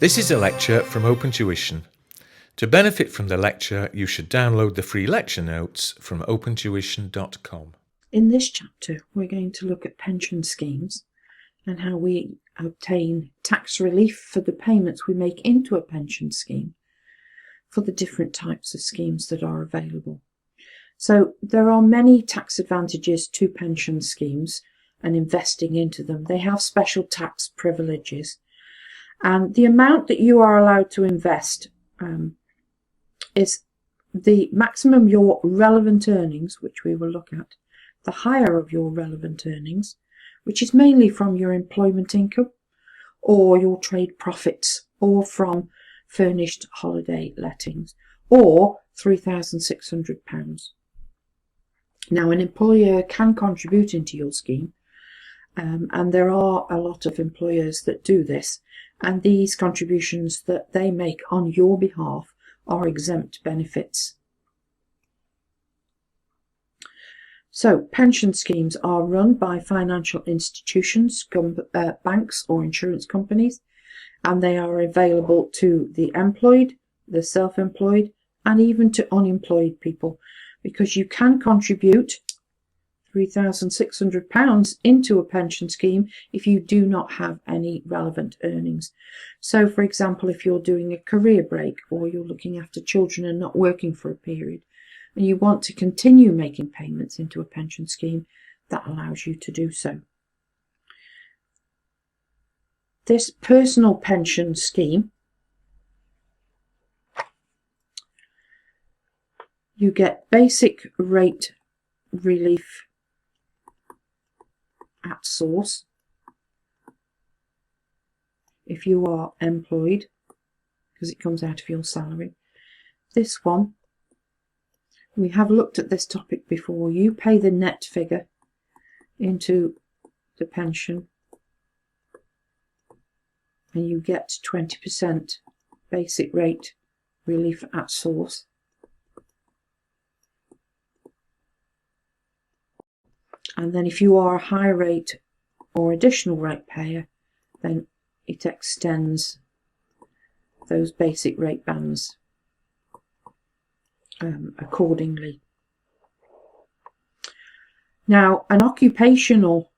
This is a lecture from Open Tuition. To benefit from the lecture, you should download the free lecture notes from opentuition.com. In this chapter, we're going to look at pension schemes and how we obtain tax relief for the payments we make into a pension scheme for the different types of schemes that are available. So there are many tax advantages to pension schemes and investing into them. They have special tax privileges. And the amount that you are allowed to invest is the maximum your relevant earnings, which we will look at, the higher of your relevant earnings, which is mainly from your employment income or your trade profits or from furnished holiday lettings, or £3,600. Now, an employer can contribute into your scheme, and there are a lot of employers that do this, and these contributions that they make on your behalf are exempt benefits. So pension schemes are run by financial institutions, banks or insurance companies, and they are available to the employed, the self-employed, and even to unemployed people, because you can contribute £3,600 into a pension scheme if you do not have any relevant earnings. So, for example, if you're doing a career break or you're looking after children and not working for a period, and you want to continue making payments into a pension scheme, that allows you to do so. This personal pension scheme, you get basic rate relief at source if you are employed, because it comes out of your salary. This one, we have looked at this topic before. You pay the net figure into the pension and you get 20% basic rate relief at source. And then if you are a high rate or additional rate payer, then it extends those basic rate bands accordingly. Now, an occupational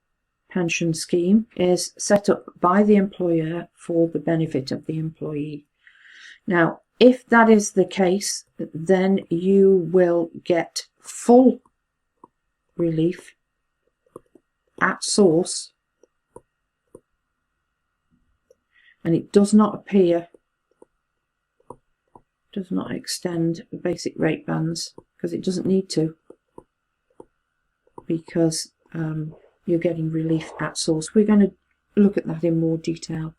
pension scheme is set up by the employer for the benefit of the employee. Now, if that is the case, then you will get full relief at source, and it does not extend the basic rate bands, because it doesn't need to, because you're getting relief at source. We're going to look at that in more detail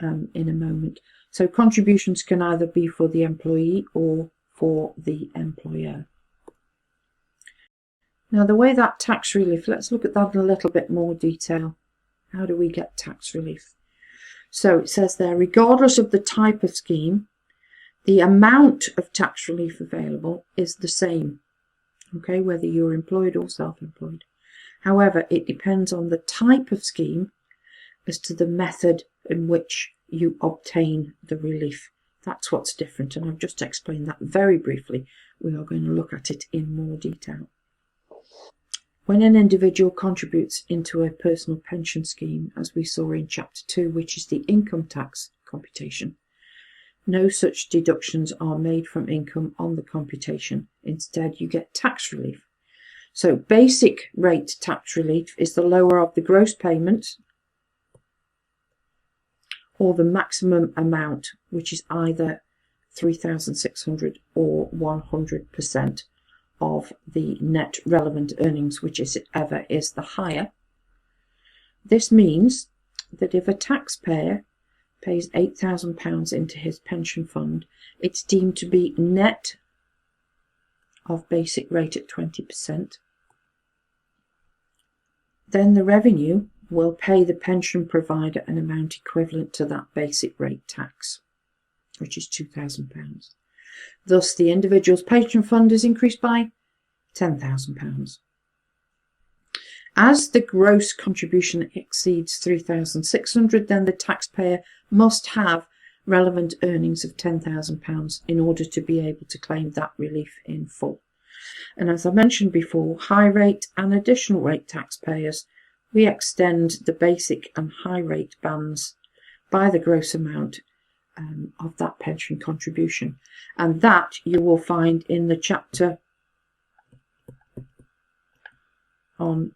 in a moment. So contributions can either be for the employee or for the employer. Now, the way that tax relief, let's look at that in a little bit more detail. How do we get tax relief? So it says there, regardless of the type of scheme, the amount of tax relief available is the same, okay, whether you're employed or self-employed. However, it depends on the type of scheme as to the method in which you obtain the relief. That's what's different, and I've just explained that very briefly. We are going to look at it in more detail. When an individual contributes into a personal pension scheme, as we saw in Chapter 2, which is the income tax computation, no such deductions are made from income on the computation. Instead, you get tax relief. So basic rate tax relief is the lower of the gross payment or the maximum amount, which is either £3,600 or 100% of the net relevant earnings, whichever is the higher. This means that if a taxpayer pays £8,000 into his pension fund, it's deemed to be net of basic rate at 20%. Then the revenue will pay the pension provider an amount equivalent to that basic rate tax, which is £2,000. Thus, the individual's pension fund is increased by £10,000. As the gross contribution exceeds £3,600, then the taxpayer must have relevant earnings of £10,000 in order to be able to claim that relief in full. And as I mentioned before, high rate and additional rate taxpayers, we extend the basic and high rate bands by the gross amount of that pension contribution. And that you will find in the chapter on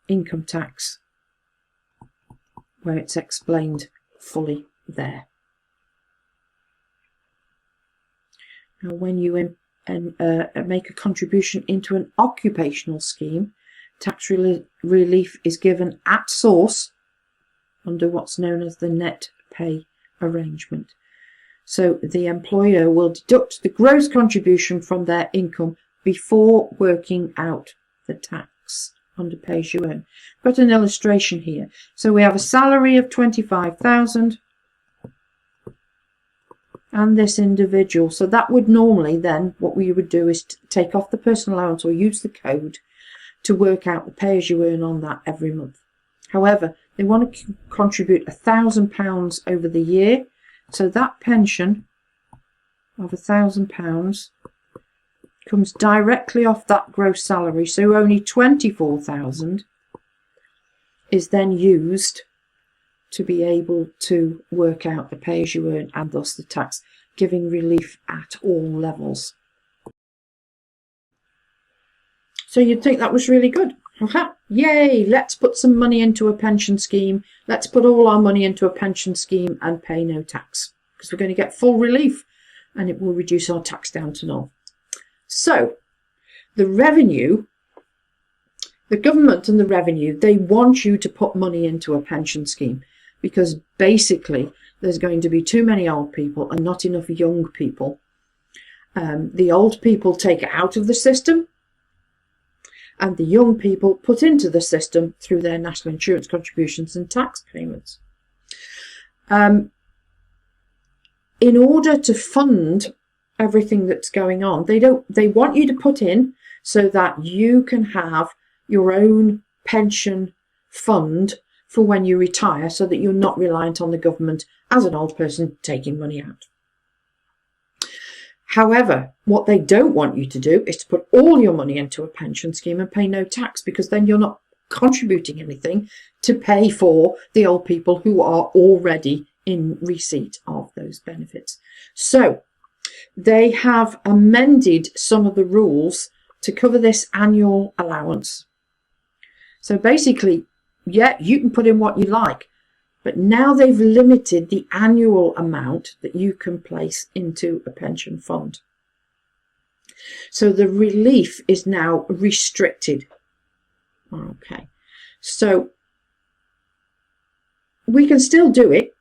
income tax, where it's explained fully there. Now, when you make a contribution into an occupational scheme, tax relief is given at source under what's known as the net pay arrangement. So the employer will deduct the gross contribution from their income before working out the tax under pay as you earn. Got an illustration here. So we have a salary of 25,000 and this individual. So that would normally then, what we would do is take off the personal allowance or use the code to work out the pay as you earn on that every month. However, they want to contribute £1,000 over the year. So that pension of £1,000 comes directly off that gross salary. So only 24,000 is then used to be able to work out the pay as you earn and thus the tax, giving relief at all levels. So you'd think that was really good. Yay, let's put some money into a pension scheme. Let's put all our money into a pension scheme and pay no tax, because we're going to get full relief and it will reduce our tax down to nil. So the revenue, the government and the revenue, they want you to put money into a pension scheme because basically there's going to be too many old people and not enough young people. The old people take it out of the system, and the young people put into the system through their national insurance contributions and tax payments. In order to fund everything that's going on, they want you to put in so that you can have your own pension fund for when you retire, so that you're not reliant on the government as an old person taking money out. However, what they don't want you to do is to put all your money into a pension scheme and pay no tax, because then you're not contributing anything to pay for the old people who are already in receipt of those benefits. So they have amended some of the rules to cover this annual allowance. So basically, yeah, you can put in what you like, but now they've limited the annual amount that you can place into a pension fund. So the relief is now restricted. Okay, so we can still do it.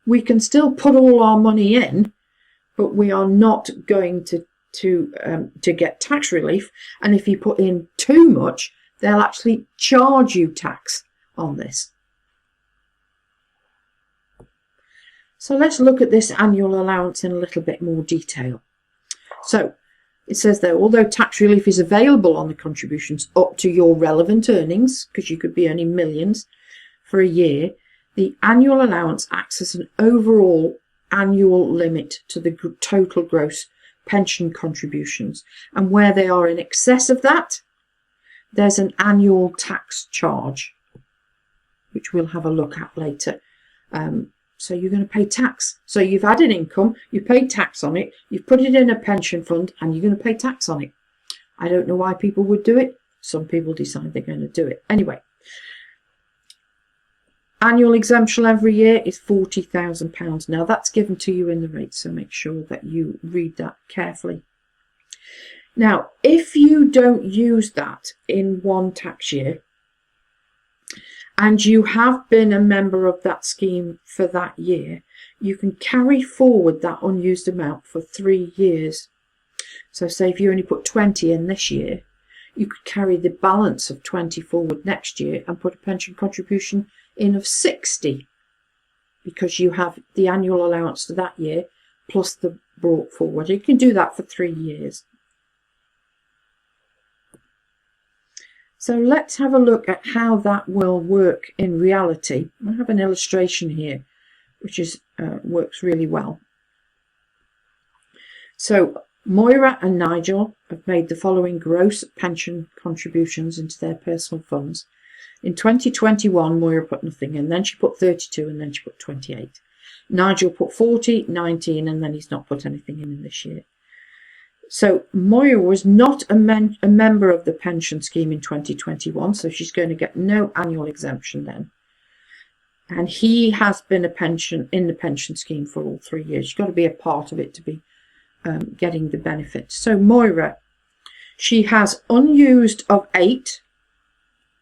We can still put all our money in, but we are not going to get tax relief. And if you put in too much, they'll actually charge you tax on this. So let's look at this annual allowance in a little bit more detail. So it says there, although tax relief is available on the contributions up to your relevant earnings, because you could be earning millions for a year, the annual allowance acts as an overall annual limit to the total gross pension contributions. And where they are in excess of that, there's an annual tax charge, which we'll have a look at later. So you're going to pay tax. So you've had an income, you paid tax on it, you've put it in a pension fund, and you're going to pay tax on it. I don't know why people would do it. Some people decide they're going to do it. Anyway, annual exemption every year is £40,000. Now that's given to you in the rate, so make sure that you read that carefully. Now, if you don't use that in one tax year, and you have been a member of that scheme for that year, you can carry forward that unused amount for 3 years. So say if you only put 20 in this year, you could carry the balance of 20 forward next year and put a pension contribution in of 60, because you have the annual allowance for that year plus the brought forward. You can do that for 3 years. So let's have a look at how that will work in reality. I have an illustration here which is works really well. So Moira and Nigel have made the following gross pension contributions into their personal funds. In 2021, Moira put nothing in, then she put 32, and then she put 28. Nigel put 40, 19, and then he's not put anything in this year. So Moira was not a member of the pension scheme in 2021, so she's going to get no annual exemption then. And he has been in the pension scheme for all 3 years. You've got to be a part of it to be getting the benefit. So Moira, she has unused of 8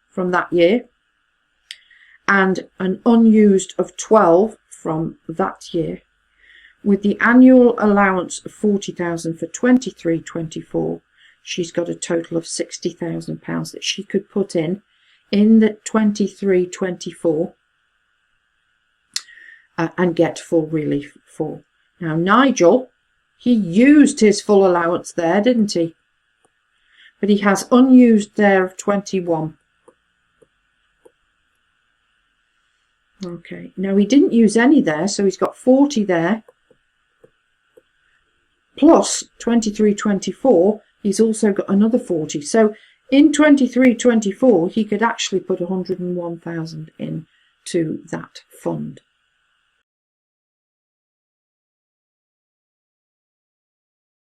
from that year and an unused of 12 from that year, with the annual allowance of 40,000 for 23-24. She's got a total of £60,000 that she could put in the 23-24 and get full relief for. Now Nigel, he used his full allowance there, didn't he? But he has unused there of 21. Okay, now he didn't use any there, so he's got 40 there. Plus 23-24, he's also got another 40. So in 23-24, he could actually put 101,000 in to that fund.